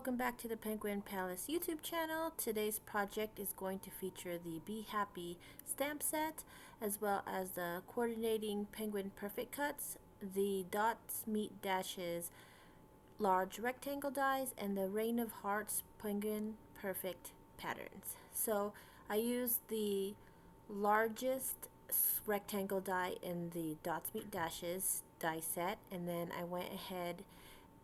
welcome back to the Penguin Palace YouTube channel. Today's project is going to feature the Be Happy stamp set, as well as the coordinating penguin perfect cuts, the dots meet dashes large rectangle dies, and the Rain of Hearts penguin perfect patterns. So I used the largest rectangle die in the dots meet dashes die set, and then I went ahead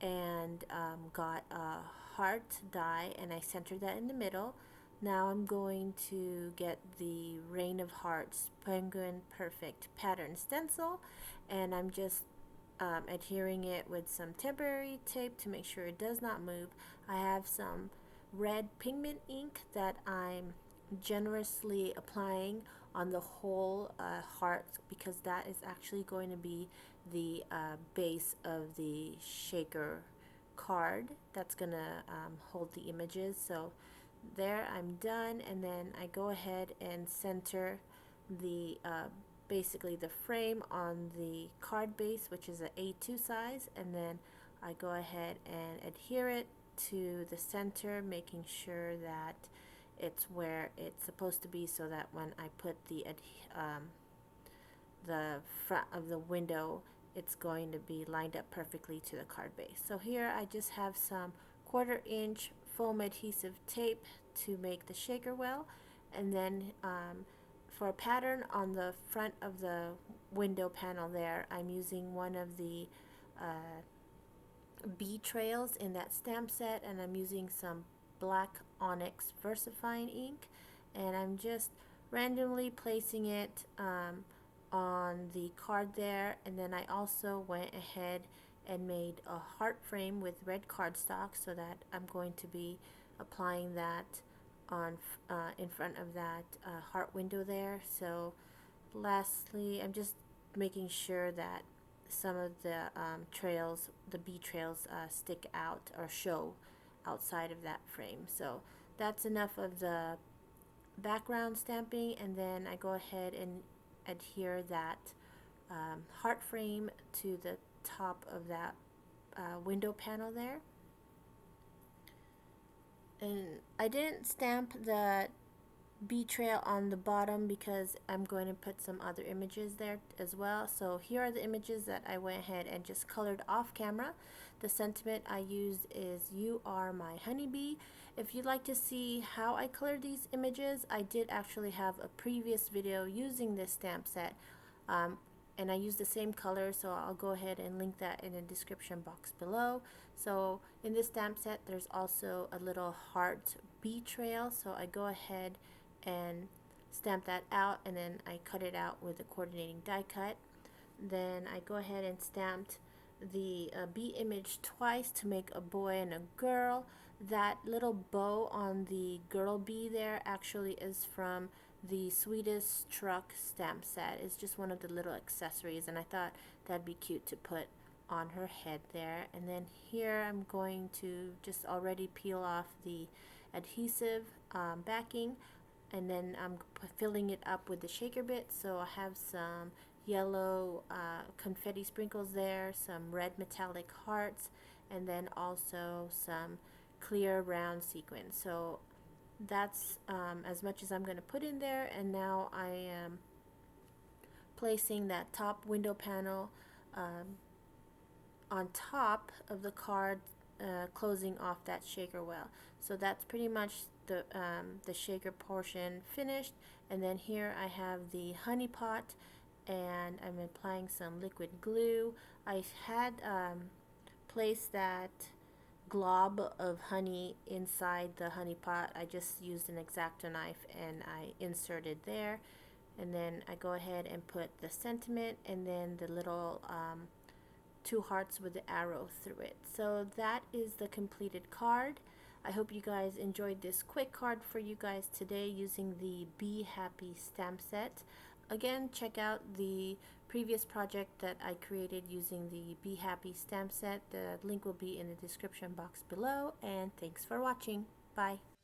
and got a heart die and I centered that in the middle. Now I'm going to get the Rain of Hearts penguin perfect pattern stencil, and I'm just adhering it with some temporary tape to make sure it does not move. I have some red pigment ink that I'm generously applying on the whole heart, because that is actually going to be the base of the shaker card that's gonna hold the images. So there, I'm done, and then I go ahead and center the basically the frame on the card base, which is an A2 size, and then I go ahead and adhere it to the center, making sure that it's where it's supposed to be, so that when I put the front of the window, it's going to be lined up perfectly to the card base. So here I just have some 1/4 inch foam adhesive tape to make the shaker well, and then for a pattern on the front of the window panel there, I'm using one of the bee trails in that stamp set, and I'm using some black onyx VersaFine ink, and I'm just randomly placing it on the card there. And then I also went ahead and made a heart frame with red cardstock, so that I'm going to be applying that on in front of that heart window there. So lastly, I'm just making sure that some of the trails, the bee trails, stick out or show outside of that frame. So that's enough of the background stamping, and then I go ahead and adhere that heart frame to the top of that window panel there. And I didn't stamp the bee trail on the bottom because I'm going to put some other images there as well. So here are the images that I went ahead and just colored off camera. The sentiment I used is "You Are My Honeybee." If you'd like to see how I colored these images, I did actually have a previous video using this stamp set, and I used the same color, so I'll go ahead and link that in the description box below. So in this stamp set, there's also a little heart bee trail, so I go ahead and stamp that out, and then I cut it out with a coordinating die cut. Then I go ahead and stamped the bee image twice to make a boy and a girl. That little bow on the girl bee there actually is from the Swedish truck stamp set. It's just one of the little accessories, and I thought that'd be cute to put on her head there. And then here I'm going to just already peel off the adhesive backing, and then I'm filling it up with the shaker bit. So I have some yellow confetti sprinkles there, some red metallic hearts, and then also some clear round sequins. So that's as much as I'm going to put in there. And now I am placing that top window panel on top of the card, closing off that shaker well. So that's pretty much the shaker portion finished. And then here I have the honey pot, and I'm applying some liquid glue. I had placed that glob of honey inside the honey pot. I just used an X-Acto knife and I inserted there, and then I go ahead and put the sentiment and then the little 2 hearts with the arrow through it. So that is the completed card. I hope you guys enjoyed this quick card for you guys today using the Be Happy stamp set. Again, check out the previous project that I created using the Be Happy stamp set. The link will be in the description box below, and thanks for watching. Bye.